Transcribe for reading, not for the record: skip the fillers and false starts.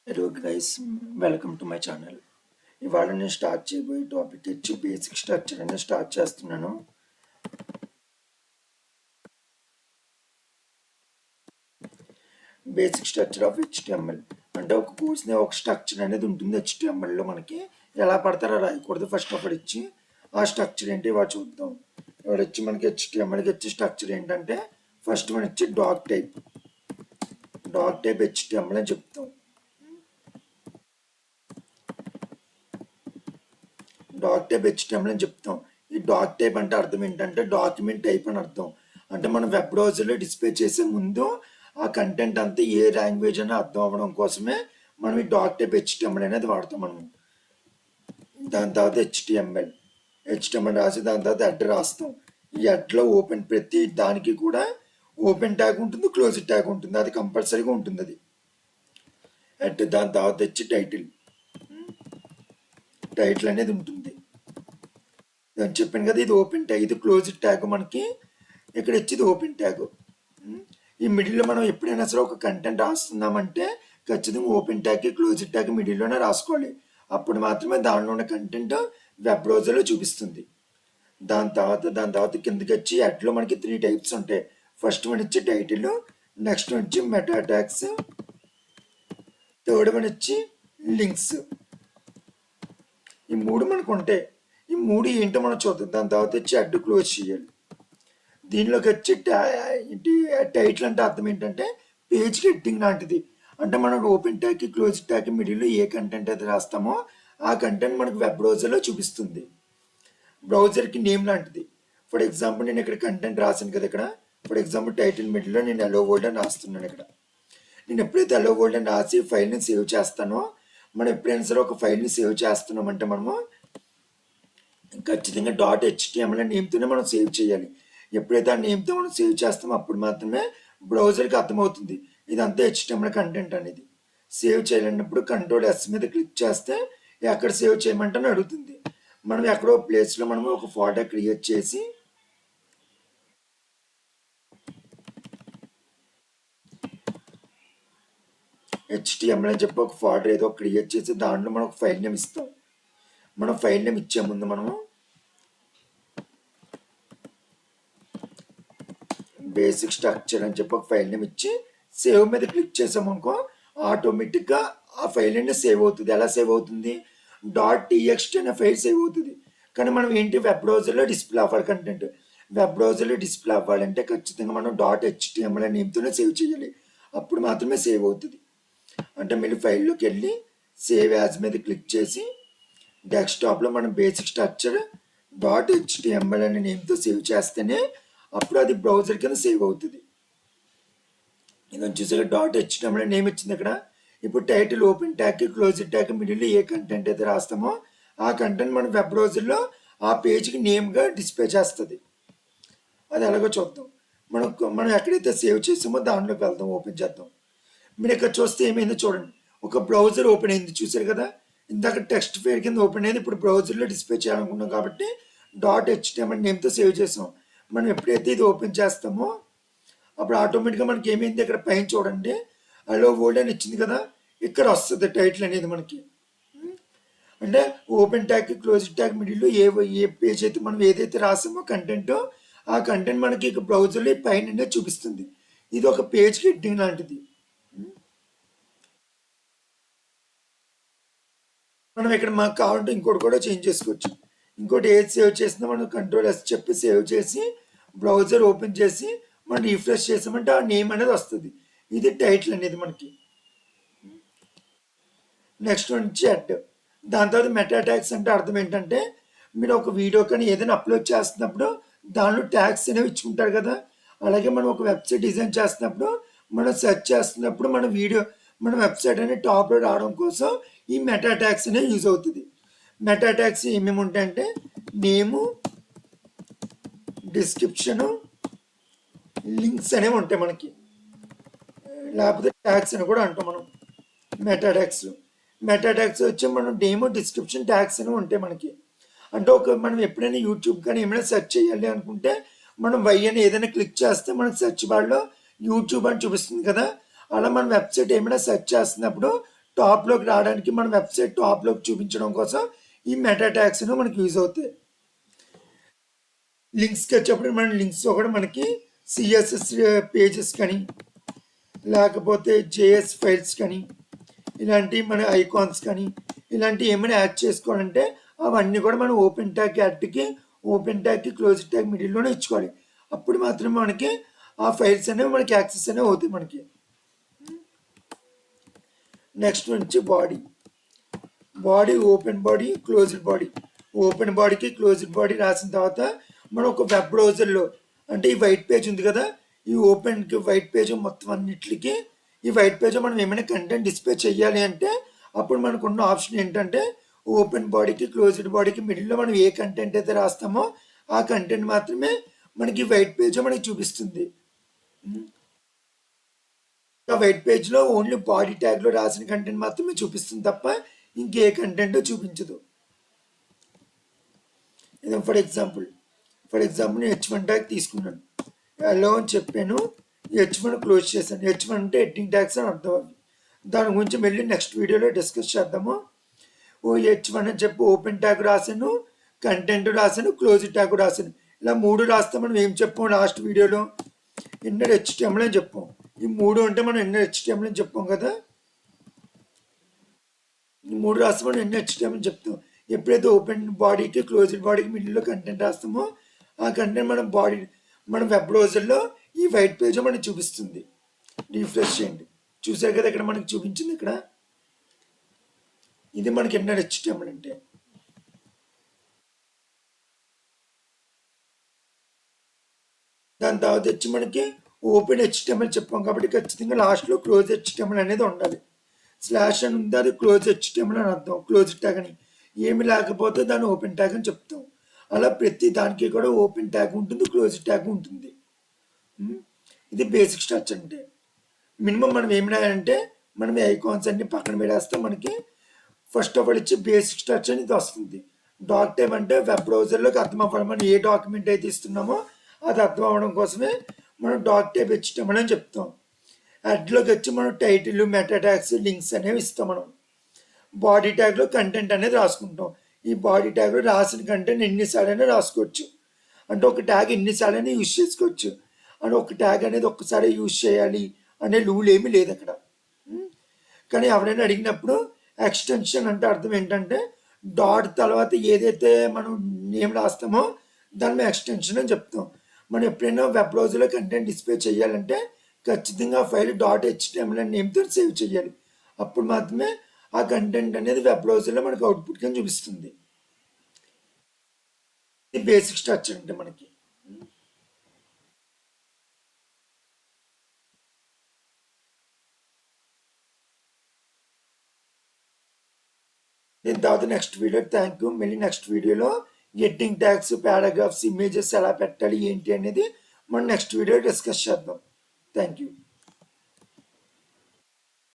Hello guys, welcome to my channel. ఇవాళ నేను start చేయబోయే టాపిక్ వచ్చి బేసిక్ స్ట్రక్చర్ అనేది స్టార్ట్ చేస్తున్నాను. బేసిక్ స్ట్రక్చర్ ఆఫ్ హెచ్టిఎంఎల్ అంటే ఒక కోర్స్ని ఒక స్ట్రక్చర్ అనేది ఉంటుంది. హెచ్టిఎంఎల్లో మనకి ఎలా పడతారో రాయకూడదు. ఫస్ట్ ఆఫ్ ఆల్ ఇచ్చి ఆ స్ట్రక్చర్ ఏంటి ఇవాళ చూద్దాం. ఇవాళ వచ్చి మనకి హెచ్టిఎంఎల్కి వచ్చే స్ట్రక్చర్ ఏంటంటే ఫస్ట్ మనం ఇచ్చి డాక్ టైప్ హెచ్టిఎంఎల్ అని చెప్తాం. డాక్ టైప్ హెచ్టిఎంఎల్ అని చెప్తాం. ఈ డాక్ టైప్ అంటే అర్థం ఏంటంటే డాక్యుమెంట్ టైప్ అని అర్థం. అంటే మనం వెబ్ బ్రౌజర్లో డిస్ప్లే చేసే ముందు ఆ కంటెంట్ అంతా ఏ లాంగ్వేజ్ అని అర్థం అవ్వడం కోసమే మనం ఈ డాక్ టైప్ హెచ్టిఎంఎల్ అనేది వాడతాం. మనం దాని తర్వాత హెచ్టిఎంఎల్ రాసి దాని తర్వాత హెడ్ రాస్తాం. ఈ హెడ్లో ఓపెన్ ప్రతి దానికి కూడా ఓపెన్ ట్యాగ్ ఉంటుంది, క్లోజ్ ట్యాగ్ ఉంటుంది. అది కంపల్సరీగా ఉంటుంది. అది హెడ్. దాని తర్వాత వచ్చి టైటిల్ అనేది ఉంటుంది. నేను చెప్పాను కదా, ఇది ఓపెన్ ట్యాగ్, ఇది క్లోజ్ ట్యాగ్. మనకి ఇక్కడ వచ్చేది ఓపెన్ ట్యాగ్. ఈ మిడిల్లో మనం ఎప్పుడైనా సరే ఒక కంటెంట్ రాస్తున్నామంటే ఖచ్చితంగా ఓపెన్ ట్యాగ్, క్లోజ్ ట్యాగ్ మిడిల్లోనే రాసుకోవాలి. అప్పుడు మాత్రమే దానిలో ఉన్న కంటెంట్ వెబ్ బ్రౌజర్లో చూపిస్తుంది. దాని తర్వాత కిందకి వచ్చి హెడ్లో మనకి 3 టైప్స్ ఉంటాయి. ఫస్ట్ వన్ వచ్చి టైటిల్, నెక్స్ట్ వన్ వచ్చి మెటా ట్యాగ్స్, థర్డ్ వన్ వచ్చి లింక్స్. ఈ మూడు మనకు ఉంటాయి. ఈ మూడు ఏంటో మనం చూద్దాం. దాని తర్వాత వచ్చి హెడ్ క్లోజ్ చేయాలి. దీనిలోకి వచ్చి టైటిల్ అంటే అర్థం ఏంటంటే పేజ్ హెడ్డింగ్ లాంటిది. అంటే మనం ఓపెన్ ట్యాగ్, క్లోజ్ ట్యాగ్ మిడిల్లో ఏ కంటెంట్ అయితే రాస్తామో ఆ కంటెంట్ మనకు వెబ్ బ్రౌజర్లో చూపిస్తుంది. బ్రౌజర్కి నేమ్ లాంటిది. ఫర్ ఎగ్జాంపుల్ నేను ఇక్కడ కంటెంట్ రాసాను కదా. ఇక్కడ ఫర్ ఎగ్జాంపుల్ టైటిల్ మిడిల్లో నేను హలో వరల్డ్ అని రాస్తున్నాను. ఇక్కడ నేను ఎప్పుడైతే హలో వరల్డ్ అని రాసి ఫైల్ని సేవ్ చేస్తానో, మనం ఎప్పుడైనా సరే ఒక ఫైల్ని సేవ్ చేస్తున్నామంటే మనము ఖచ్చితంగా .html నేమ్తోనే మనం సేవ్ చేయాలి. ఎప్పుడైతే ఆ నేమ్తో మనం సేవ్ చేస్తామో అప్పుడు మాత్రమే బ్రౌజర్కి అర్థమవుతుంది ఇదంతా హెచ్టిఎంఎల్ కంటెంట్ అనేది. సేవ్ చేయాలన్నప్పుడు Ctrl+S మీద క్లిక్ చేస్తే ఎక్కడ సేవ్ చేయమంటే అడుగుతుంది. మనం ఎక్కడో ప్లేస్లో మనము ఒక ఫోల్డర్ క్రియేట్ చేసి HTML అని చెప్పి ఒక ఫోల్డర్ ఏదో క్రియేట్ చేసి దాంట్లో మనం ఒక ఫైల్ నేమ్ ఇస్తాం. మనం ఫైల్ నేమ్ ఇచ్చే ముందు మనము బేసిక్ స్ట్రక్చర్ అని చెప్పి ఒక ఫైల్ నేమ్ ఇచ్చి సేవ్ మీద క్లిక్ చేసామనుకో ఆటోమేటిక్గా ఆ ఫైల్ అనేది సేవ్ అవుతుంది. ఎలా సేవ్ అవుతుంది? .txt అనే ఫైల్ సేవ్ అవుతుంది. కానీ మనం ఏంటి వెబ్ బ్రౌజర్లో డిస్ప్లే అవ్వాలి కంటెంట్. వెబ్ బ్రౌజర్లో డిస్ప్లే అవ్వాలంటే ఖచ్చితంగా మనం .html నేమ్తోనే సేవ్ చేయాలి. అప్పుడు మాత్రమే సేవ్ అవుతుంది. అంటే మళ్ళీ ఫైల్లోకి వెళ్ళి సేవ్ యాజ్ మీద క్లిక్ చేసి డెస్క్టాప్లో మనం బేసిక్ స్ట్రక్చర్ .html అనే నేమ్తో సేవ్ చేస్తేనే అప్పుడు అది బ్రౌజర్ కింద సేవ్ అవుతుంది. ఇది చూసాక .html నేమ్ ఇచ్చింది ఇక్కడ. ఇప్పుడు title, open tag, close tag మిడిల్లో ఏ కంటెంట్ అయితే రాస్తామో ఆ కంటెంట్ మన వెబ్ బ్రౌజర్లో ఆ పేజ్కి నేమ్గా డిస్ప్లే చేస్తుంది. అది ఎలాగో చూద్దాం. మనం ఎక్కడైతే సేవ్ చేసామో దాంట్లోకి వెళ్దాం, ఓపెన్ చేద్దాం. మీరు ఇక్కడ చూస్తే ఏమైందో చూడండి. ఒక బ్రౌజర్ ఓపెన్ అయింది, చూసారు కదా. ఇందాక టెక్స్ట్ ఫేర్ కింద ఓపెన్ అయింది, ఇప్పుడు బ్రౌజర్లో డిస్ప్లే చేయాలనుకున్నాం కాబట్టి .html నేమ్తో సేవ్ చేసాం. మనం ఎప్పుడైతే ఇది ఓపెన్ చేస్తామో అప్పుడు ఆటోమేటిక్గా మనకి ఏమైంది, ఇక్కడ పైన చూడండి హలో వరల్డ్ అని ఇచ్చింది కదా. ఇక్కడ వస్తుంది టైటిల్ అనేది మనకి. అంటే ఓపెన్ ట్యాగ్, క్లోజ్ ట్యాగ్ మిడిల్లో ఏ పేజ్ అయితే మనం ఏదైతే రాసామో కంటెంట్ ఆ కంటెంట్ మనకి ఇక బ్రౌజర్లో పైన చూపిస్తుంది. ఇది ఒక పేజ్ హెడ్డింగ్ లాంటిది. మనం ఇక్కడ మాకు కావాలంటే ఇంకోటి కూడా చేంజ్ చేసుకోవచ్చు. ఇంకోటి ఏది సేవ్ చేసినా మనం Ctrl+S చెప్పి సేవ్ చేసి బ్రౌజర్ ఓపెన్ చేసి మనం రిఫ్రెష్ చేసామంటే ఆ నేమ్ అనేది వస్తుంది. ఇది టైటిల్ అనేది మనకి. నెక్స్ట్ నుంచి హెడ్. దాని తర్వాత మెటా ట్యాగ్స్ అంటే అర్థం ఏంటంటే మీరు ఒక వీడియో కానీ ఏదైనా అప్లోడ్ చేస్తున్నప్పుడు దానిలో ట్యాగ్స్ అనేవి ఇచ్చుకుంటారు కదా. అలాగే మనం ఒక వెబ్సైట్ డిజైన్ చేస్తున్నప్పుడు మనం సెర్చ్ చేస్తున్నప్పుడు మన వెబ్సైట్ అనేది టాప్లో రావడం కోసం ఈ మెటా ట్యాగ్స్ అనేవి యూజ్ అవుతుంది. మెటా ట్యాగ్స్ ఏమేమి ఉంటాయంటే నేము, డిస్క్రిప్షను, లింక్స్ అనేవి ఉంటాయి మనకి. లేకపోతే ట్యాగ్స్ అని కూడా అంటాం మనం. మెటా ట్యాగ్స్ వచ్చి మనం నేమ్, డిస్క్రిప్షన్, ట్యాగ్స్ అని ఉంటాయి మనకి. అంటే మనం ఎప్పుడైనా యూట్యూబ్ కానీ ఏమైనా సెర్చ్ చేయాలి అనుకుంటే మనం వై అని ఏదైనా క్లిక్ చేస్తే మనకి సెర్చ్ బార్లో యూట్యూబ్ అని చూపిస్తుంది కదా. అలా మన వెబ్సైట్ ఏమైనా సెర్చ్ చేస్తున్నప్పుడు టాప్లోకి రావడానికి మన వెబ్సైట్ టాప్లోకి చూపించడం కోసం ఈ మెటా ట్యాగ్స్ మనకి యూజ్ అవుతాయి. లింక్స్కి వచ్చేప్పుడు మన లింక్స్ కూడా మనకి సిఎస్ఎస్ పేజెస్ కానీ లేకపోతే జేఎస్ ఫైల్స్ కానీ ఇలాంటి మన ఐకాన్స్ కానీ ఇలాంటివి ఏమైనా యాడ్ చేసుకోవాలంటే అవన్నీ కూడా మనం ఓపెన్ ట్యాగ్కి క్లోజ్ ట్యాగ్ మిడిల్లోనే ఇచ్చుకోవాలి. అప్పుడు మాత్రమే మనకి ఆ ఫైల్స్ అనేవి మనకి యాక్సెస్ అనేవి అవుతాయి మనకి. నెక్స్ట్ నుంచి body open body closed body. Open బాడీకి క్లోజ్డ్ బాడీ రాసిన తర్వాత మనం ఒక వెబ్ బ్రౌజర్లో అంటే ఈ వైట్ పేజ్ ఉంది కదా, ఈ ఓపెన్కి వైట్ పేజ్ మొత్తం అన్నిటికి ఈ వైట్ పేజ్ మనం ఏమైనా కంటెంట్ డిస్ప్లే చేయాలి అంటే అప్పుడు మనకు ఉన్న ఆప్షన్ ఏంటంటే ఓపెన్ బాడీకి క్లోజ్డ్ బాడీకి మిడిల్లో మనం ఏ కంటెంట్ అయితే రాస్తామో ఆ కంటెంట్ మాత్రమే మనకి వైట్ పేజ్ మనకి చూపిస్తుంది. ఆ వైట్ పేజ్లో ఓన్లీ బాడీ ట్యాగ్లో రాసిన కంటెంట్ మాత్రమే చూపిస్తుంది తప్ప ఇంకే కంటెంట్ చూపించదు. ఇది ఫర్ ఎగ్జాంపుల్ నేను H1 ట్యాగ్ తీసుకున్నాను, హలో అని చెప్పాను, H1 క్లోజ్ చేశాను. H1 అంటే హెడ్డింగ్ ట్యాగ్స్ అని అర్థం. అవి దాని గురించి మళ్ళీ నెక్స్ట్ వీడియోలో డిస్కస్ చేద్దాము. H1 అని చెప్పి ఓపెన్ ట్యాగ్ రాశాను, కంటెంట్ రాశాను, క్లోజ్ ట్యాగ్ రాశాను. ఇలా 3 రాస్తే మనం ఏం చెప్పాం లాస్ట్ వీడియోలో ఇన్నర్ HTML అని చెప్పాం. ఈ 3 అంటే మనం ఇన్నర్ HTML అని చెప్పాం కదా, ఈ 3 రాస్తే మనం ఇన్నర్ HTML అని చెప్తాం. ఎప్పుడైతే ఓపెన్ బాడీకి క్లోజ్డ్ బాడీకి మిడిల్లో కంటెంట్ రాస్తామో ఆ కంటెంట్ మన వెబ్ బ్రౌజర్లో ఈ వైట్ పేజ్ మనకి చూపిస్తుంది. రిఫ్రెష్ చేయండి, చూసారు కదా ఇక్కడ మనకి చూపించింది. ఇక్కడ ఇది మనకి ఇన్నర్ HTML అంటే. దాని తర్వాత వచ్చి మనకి ఓపెన్ HTML చెప్పాం కాబట్టి ఖచ్చితంగా లాస్ట్లో క్లోజ్ HTML అనేది ఉండాలి. స్లాష్ అని ఉంది, అది క్లోజ్ HTML అని అర్థం, క్లోజ్ ట్యాగ్ అని. ఏమి లేకపోతే దాన్ని ఓపెన్ ట్యాగ్ అని చెప్తాం. అలా ప్రతి దానికి కూడా ఓపెన్ ట్యాగ్ ఉంటుంది, క్లోజ్ ట్యాగ్ ఉంటుంది. ఇది బేసిక్ స్ట్రక్చర్ అంటే. మినిమం మనం ఏమి రాయాలంటే మనం ఐకాన్స్ అన్ని పక్కన పెట్టేస్తాం. మనకి ఫస్ట్ ఆఫ్ ఆల్ ఇచ్చి బేసిక్ స్ట్రక్చర్ అనేది వస్తుంది. డాక్ టైప్ అంటే వెబ్ బ్రౌజర్లోకి అర్థం అవ్వడం, మనం ఏ డాక్యుమెంట్ అయితే ఇస్తున్నామో అది అర్థం అవ్వడం కోసమే మనం డాక్ టైప్ HTML అని చెప్తాం. హెడ్లోకి వచ్చి మనం టైటిల్, మెటా ట్యాగ్స్, లింక్స్ అనేవి ఇస్తాం. మనం బాడీ ట్యాగ్లో కంటెంట్ అనేది రాసుకుంటాం. ఈ బాడీ ట్యాగ్లో రాసిన కంటెంట్ ఎన్నిసార్లైనా రాసుకోవచ్చు. అంటే ఒక ట్యాగ్ ఎన్నిసార్లైనా యూజ్ చేసుకోవచ్చు. అని ఒక ట్యాగ్ అనేది ఒక్కసారి యూజ్ చేయాలి అనే రూల్ ఏమీ లేదు అక్కడ. కానీ ఎవరైనా అడిగినప్పుడు ఎక్స్టెన్షన్ అంటే అర్థం ఏంటంటే డాట్ తర్వాత ఏదైతే మనం నేమ్ రాస్తామో దాన్ని ఎక్స్టెన్షన్ అని చెప్తాం. మనం ఎప్పుడైనా వెబ్ బ్రౌజర్లో కంటెంట్ డిస్ప్లే చేయాలంటే ఖచ్చితంగా ఫైల్ .html అనే నేమ్తో సేవ్ చేయాలి. అప్పుడు మాత్రమే ఆ కంటెంట్ అనేది వెబ్ బ్రౌజర్లో మనకి అవుట్పుట్ కింద చూపిస్తుంది. ఇది బేసిక్ స్ట్రక్చర్ అంటే మనకి. దీని తర్వాత నెక్స్ట్ వీడియో. Thank you. మళ్ళీ నెక్స్ట్ వీడియోలో గెట్టింగ్ ట్యాగ్స్, పారాగ్రాఫ్స్, ఇమేజెస్ ఎలా పెట్టాలి ఏంటి అనేది మనం నెక్స్ట్ వీడియో డిస్కస్ చేద్దాం. Thank you.